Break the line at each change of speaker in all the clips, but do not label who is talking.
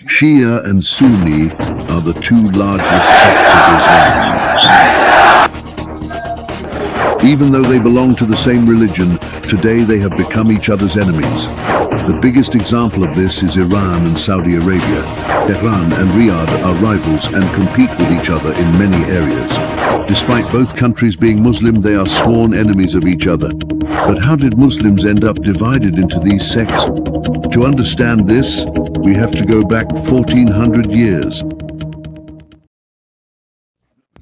Shia and Sunni are the two largest sects of Islam. Even though they belong to the same religion, today they have become each other's enemies. The biggest example of this is Iran and Saudi Arabia. Tehran and Riyadh are rivals and compete with each other in many areas. Despite both countries being Muslim, they are sworn enemies of each other. But how did Muslims end up divided into these sects? To understand this, we have to go back 1400 years.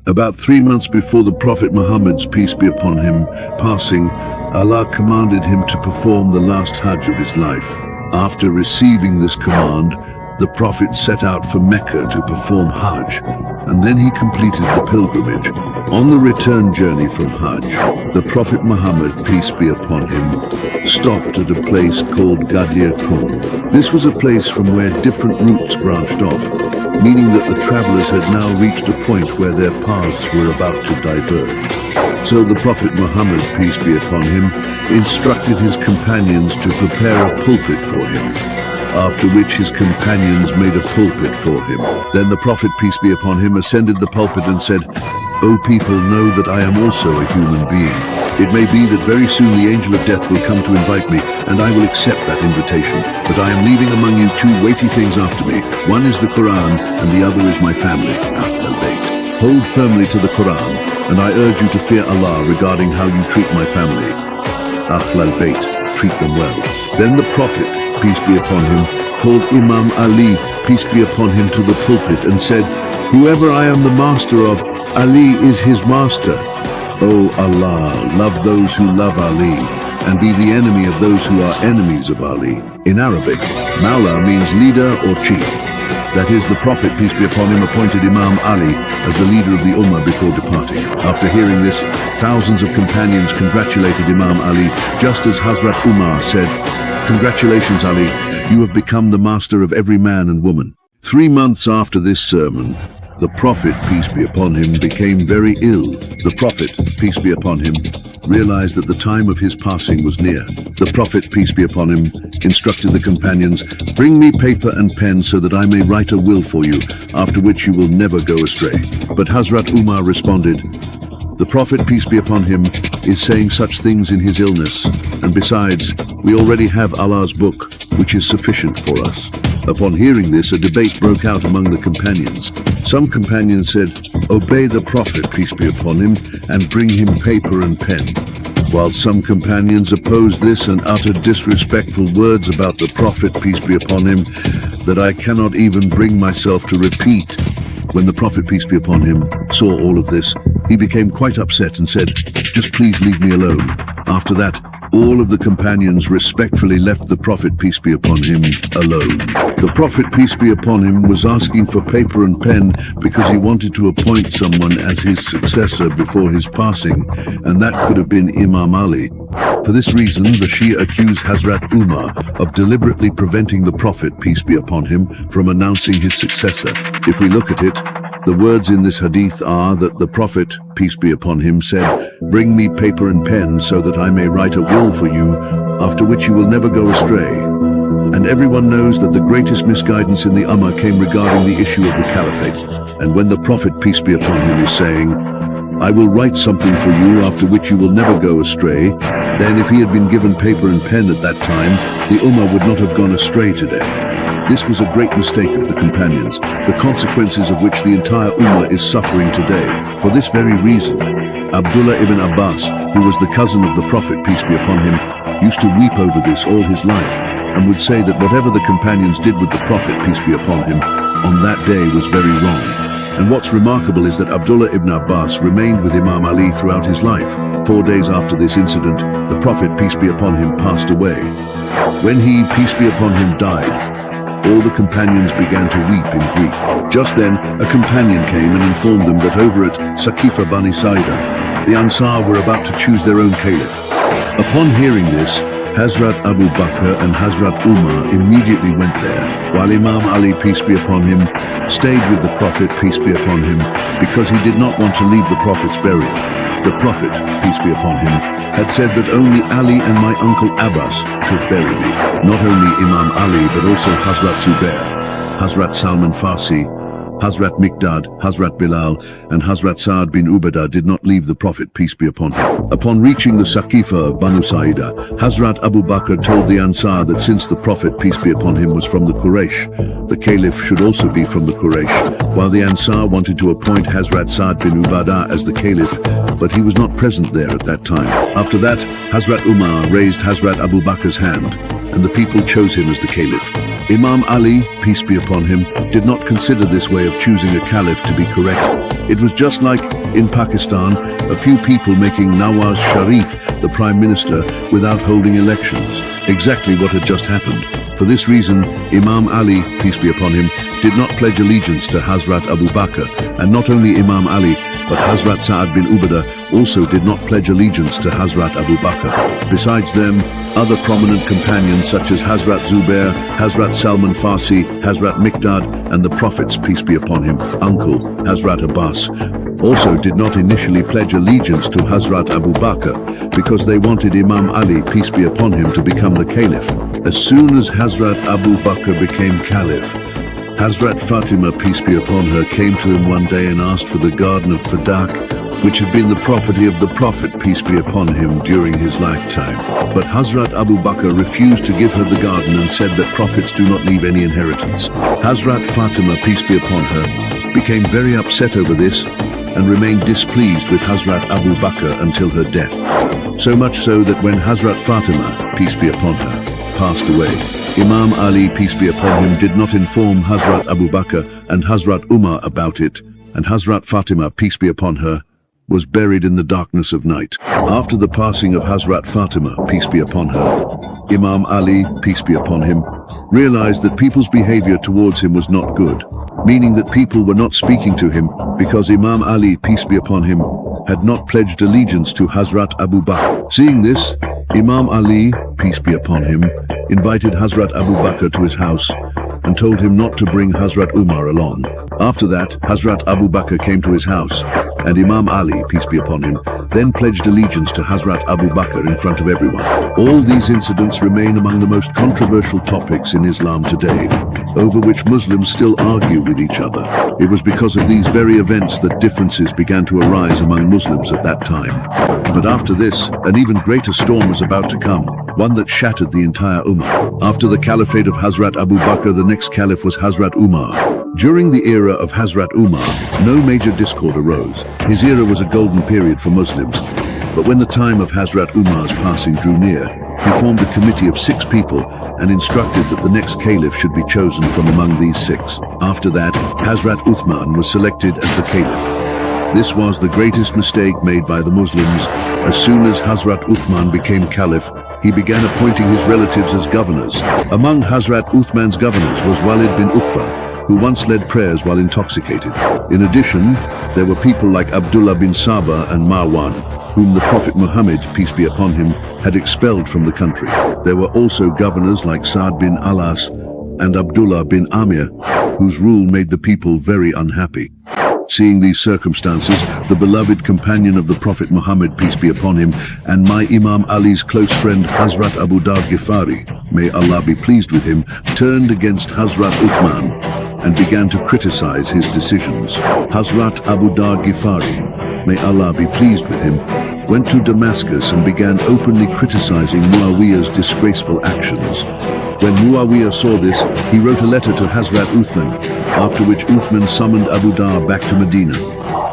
About 3 months before the Prophet Muhammad's, peace be upon him, passing, Allah commanded him to perform the last Hajj of his life. After receiving this command, the Prophet set out for Mecca to perform Hajj, and then he completed the pilgrimage. On the return journey from Hajj, the Prophet Muhammad, peace be upon him, stopped at a place called Ghadeer Khum. This was a place from where different routes branched off, meaning that the travelers had now reached a point where their paths were about to diverge. So the Prophet Muhammad, peace be upon him, instructed his companions to prepare a pulpit for him, after which his companions made a pulpit for him. Then the Prophet, peace be upon him, ascended the pulpit and said, "O people, know that I am also a human being. It may be that very soon the angel of death will come to invite me, and I will accept that invitation. But I am leaving among you two weighty things after me. One is the Quran, and the other is my family, al-Bayt. Hold firmly to the Quran, and I urge you to fear Allah regarding how you treat my family. al-Bayt, treat them well." Then the Prophet, peace be upon him, called Imam Ali, peace be upon him, to the pulpit and said, "Whoever I am the master of, Ali is his master. O Allah, love those who love Ali, and be the enemy of those who are enemies of Ali." In Arabic, Mawla means leader or chief. That is, the Prophet, peace be upon him, appointed Imam Ali as the leader of the Ummah before departing. After hearing this, thousands of companions congratulated Imam Ali, just as Hazrat Umar said, "Congratulations, Ali, you have become the master of every man and woman." 3 months after this sermon, the Prophet, peace be upon him, became very ill. The Prophet, peace be upon him, realized that the time of his passing was near. The Prophet, peace be upon him, instructed the companions, "Bring me paper and pen so that I may write a will for you, after which you will never go astray." But Hazrat Umar responded, "The Prophet, peace be upon him, is saying such things in his illness, and besides, we already have Allah's book, which is sufficient for us." Upon hearing this, a debate broke out among the companions. Some companions said, "Obey the Prophet, peace be upon him, and bring him paper and pen," while some companions opposed this and uttered disrespectful words about the Prophet, peace be upon him, that I cannot even bring myself to repeat. When the Prophet, peace be upon him, saw all of this, he became quite upset and said, "Just please leave me alone." After that, all of the companions respectfully left the Prophet, peace be upon him, alone. The Prophet, peace be upon him, was asking for paper and pen because he wanted to appoint someone as his successor before his passing, and that could have been Imam Ali. For this reason, the Shia accused Hazrat Umar of deliberately preventing the Prophet, peace be upon him, from announcing his successor. If we look at it, the words in this hadith are that the Prophet, peace be upon him, said, "Bring me paper and pen so that I may write a will for you, after which you will never go astray." And everyone knows that the greatest misguidance in the Ummah came regarding the issue of the Caliphate. And when the Prophet, peace be upon him, is saying, "I will write something for you, after which you will never go astray," then if he had been given paper and pen at that time, the Ummah would not have gone astray today. This was a great mistake of the companions, the consequences of which the entire Ummah is suffering today. For this very reason, Abdullah ibn Abbas, who was the cousin of the Prophet, peace be upon him, used to weep over this all his life, and would say that whatever the companions did with the Prophet, peace be upon him, on that day was very wrong. And what's remarkable is that Abdullah ibn Abbas remained with Imam Ali throughout his life. 4 days after this incident, the Prophet, peace be upon him, passed away. When he, peace be upon him, died, all the companions began to weep in grief. Just then, a companion came and informed them that over at Saqifa Bani Saida, the Ansar were about to choose their own caliph. Upon hearing this, Hazrat Abu Bakr and Hazrat Umar immediately went there, while Imam Ali, peace be upon him, stayed with the Prophet, peace be upon him, because he did not want to leave the Prophet's burial. The Prophet, peace be upon him, had said that only Ali and my uncle Abbas should bury me. Not only Imam Ali, but also Hazrat Zubair. Hazrat Salman Farsi, Hazrat Miqdad, Hazrat Bilal, and Hazrat Sa'ad bin Ubadah did not leave the Prophet, peace be upon him. Upon reaching the Saqifa of Banu Sa'idah, Hazrat Abu Bakr told the Ansar that since the Prophet, peace be upon him, was from the Quraysh, the Caliph should also be from the Quraysh, while the Ansar wanted to appoint Hazrat Sa'ad bin Ubadah as the Caliph, but he was not present there at that time. After that, Hazrat Umar raised Hazrat Abu Bakr's hand, and the people chose him as the Caliph. Imam Ali, peace be upon him, did not consider this way of choosing a caliph to be correct. It was just like, in Pakistan, a few people making Nawaz Sharif the Prime Minister without holding elections. Exactly what had just happened. For this reason, Imam Ali, peace be upon him, did not pledge allegiance to Hazrat Abu Bakr, and not only Imam Ali, but Hazrat Sa'ad bin Ubadah also did not pledge allegiance to Hazrat Abu Bakr. Besides them, other prominent companions such as Hazrat Zubair, Hazrat Salman Farsi, Hazrat Miqdad, and the Prophet's, peace be upon him, uncle, Hazrat Abbas, also did not initially pledge allegiance to Hazrat Abu Bakr because they wanted Imam Ali, peace be upon him, to become the Caliph. As soon as Hazrat Abu Bakr became Caliph, Hazrat Fatima, peace be upon her, came to him one day and asked for the garden of Fadak, which had been the property of the Prophet, peace be upon him, during his lifetime. But Hazrat Abu Bakr refused to give her the garden and said that prophets do not leave any inheritance. Hazrat Fatima, peace be upon her, became very upset over this and remained displeased with Hazrat Abu Bakr until her death. So much so that when Hazrat Fatima, peace be upon her, passed away, Imam Ali, peace be upon him, did not inform Hazrat Abu Bakr and Hazrat Umar about it, and Hazrat Fatima, peace be upon her, was buried in the darkness of night. After the passing of Hazrat Fatima, peace be upon her, Imam Ali, peace be upon him, realized that people's behavior towards him was not good, meaning that people were not speaking to him because Imam Ali, peace be upon him, had not pledged allegiance to Hazrat Abu Bakr. Seeing this, Imam Ali, peace be upon him, invited Hazrat Abu Bakr to his house and told him not to bring Hazrat Umar along. After that, Hazrat Abu Bakr came to his house, and Imam Ali, peace be upon him, then pledged allegiance to Hazrat Abu Bakr in front of everyone. All these incidents remain among the most controversial topics in Islam today, over which Muslims still argue with each other. It was because of these very events that differences began to arise among Muslims at that time. But after this, an even greater storm was about to come, one that shattered the entire Ummah. After the caliphate of Hazrat Abu Bakr, the next caliph was Hazrat Umar. During the era of Hazrat Umar, no major discord arose. His era was a golden period for Muslims. But when the time of Hazrat Umar's passing drew near, he formed a committee of 6 people and instructed that the next caliph should be chosen from among these 6. After that, Hazrat Uthman was selected as the caliph. This was the greatest mistake made by the Muslims. As soon as Hazrat Uthman became caliph, he began appointing his relatives as governors. Among Hazrat Uthman's governors was Walid bin Uqba, who once led prayers while intoxicated. In addition, there were people like Abdullah bin Saba and Marwan, whom the Prophet Muhammad, peace be upon him, had expelled from the country. There were also governors like Sa'd bin Alas and Abdullah bin Amir, whose rule made the people very unhappy. Seeing these circumstances, the beloved companion of the Prophet Muhammad, peace be upon him, and my Imam Ali's close friend Hazrat Abu Dar Ghifari, may Allah be pleased with him, turned against Hazrat Uthman and began to criticize his decisions. Hazrat Abu Dar Ghifari, may Allah be pleased with him, went to Damascus and began openly criticizing Muawiyah's disgraceful actions. When Muawiyah saw this, he wrote a letter to Hazrat Uthman, after which Uthman summoned Abu Dar back to Medina.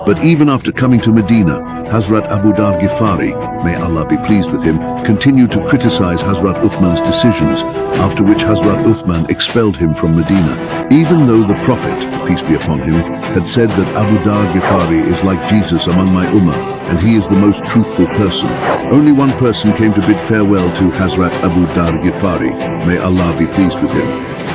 But even after coming to Medina, Hazrat Abu Dar Ghifari, may Allah be pleased with him, continued to criticize Hazrat Uthman's decisions, after which Hazrat Uthman expelled him from Medina. Even though the Prophet, peace be upon him, had said that Abu Dar Ghifari is like Jesus among my Ummah, and he is the most truthful person. Only one person came to bid farewell to Hazrat Abu Dar Ghifari, may Allah be pleased with him,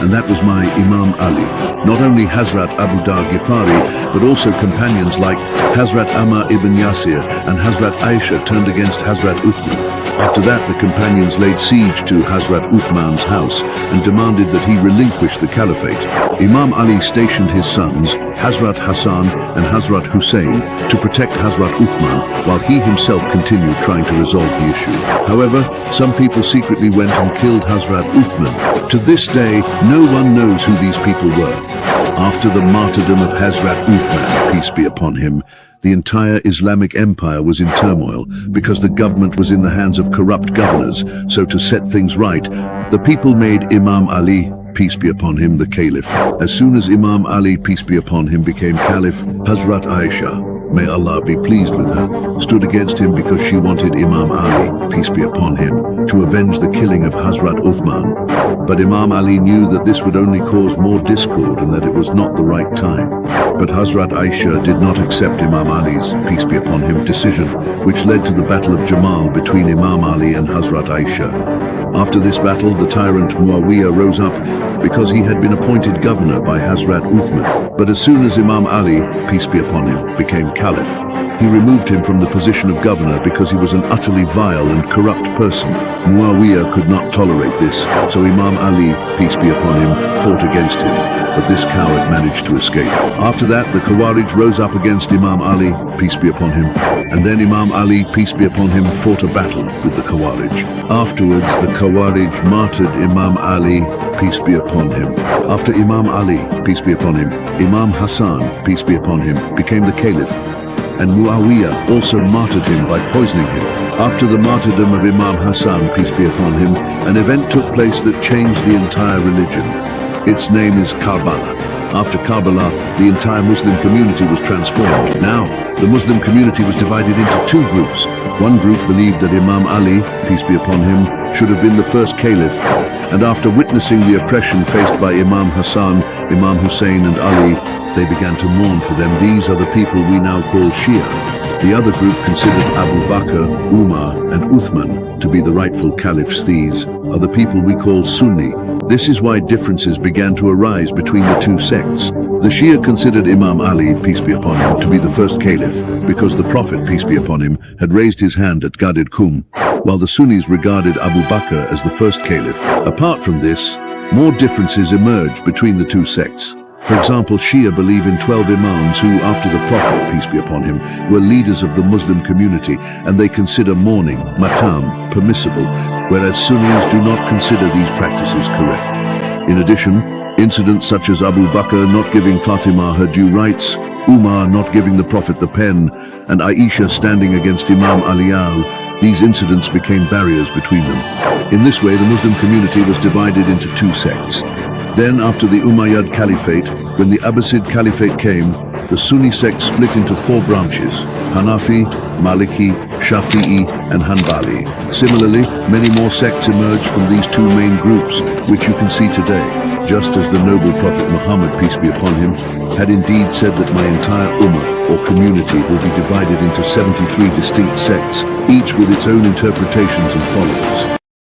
and that was my Imam Ali. Not only Hazrat Abu Dar Ghifari, but also companions like Hazrat Ammar ibn Yasir and Hazrat Aisha turned against Hazrat Uthman. After that, the companions laid siege to Hazrat Uthman's house and demanded that he relinquish the caliphate. Imam Ali stationed his sons, Hazrat Hassan and Hazrat Hussein, to protect Hazrat Uthman, while he himself continued trying to resolve the issue. However, some people secretly went and killed Hazrat Uthman. To this day, No one knows who these people were. After the martyrdom of Hazrat Uthman, peace be upon him, the entire Islamic empire was in turmoil because the government was in the hands of corrupt governors. So to set things right, the people made Imam Ali, peace be upon him, the caliph. As soon as Imam Ali, peace be upon him, became caliph, Hazrat Aisha, may Allah be pleased with her, stood against him because she wanted Imam Ali, peace be upon him, to avenge the killing of Hazrat Uthman. But Imam Ali knew that this would only cause more discord and that it was not the right time. But Hazrat Aisha did not accept Imam Ali's, peace be upon him, decision, which led to the Battle of Jamal between Imam Ali and Hazrat Aisha. After this battle, the tyrant Muawiyah rose up because he had been appointed governor by Hazrat Uthman. But as soon as Imam Ali, peace be upon him, became caliph, he removed him from the position of governor because he was an utterly vile and corrupt person. Muawiyah could not tolerate this, so Imam Ali, peace be upon him, fought against him. But this coward managed to escape. After that, the Khawarij rose up against Imam Ali, peace be upon him, and then Imam Ali, peace be upon him, fought a battle with the Khawarij. Afterwards, the Khawarij martyred Imam Ali, peace be upon him. After Imam Ali, peace be upon him, Imam Hassan, peace be upon him, became the caliph, and Muawiyah also martyred him by poisoning him. After the martyrdom of Imam Hassan, peace be upon him, an event took place that changed the entire religion. Its name is Karbala. After Karbala, the entire Muslim community was transformed. Now, the Muslim community was divided into two groups. One group believed that Imam Ali, peace be upon him, should have been the first caliph, and after witnessing the oppression faced by Imam Hassan, Imam Hussein and Ali, they began to mourn for them. These are the people we now call Shia. The other group considered Abu Bakr, Umar and Uthman to be the rightful caliphs. These are the people we call Sunni. This is why differences began to arise between the two sects. The Shia considered Imam Ali, peace be upon him, to be the first caliph because the Prophet, peace be upon him, had raised his hand at Ghadeer Khum, while the Sunnis regarded Abu Bakr as the first caliph. Apart from this, more differences emerged between the two sects. For example, Shia believe in 12 imams who, after the Prophet, peace be upon him, were leaders of the Muslim community, and they consider mourning, matam, permissible, whereas Sunnis do not consider these practices correct. In addition, incidents such as Abu Bakr not giving Fatima her due rights, Umar not giving the Prophet the pen, and Aisha standing against Imam Ali, these incidents became barriers between them. In this way, the Muslim community was divided into two sects. Then, after the Umayyad Caliphate, when the Abbasid Caliphate came, the Sunni sect split into four branches: Hanafi, Maliki, Shafi'i, and Hanbali. Similarly, many more sects emerged from these two main groups, which you can see today. Just as the noble Prophet Muhammad, peace be upon him, had indeed said that my entire ummah, or community, will be divided into 73 distinct sects, each with its own interpretations and followers.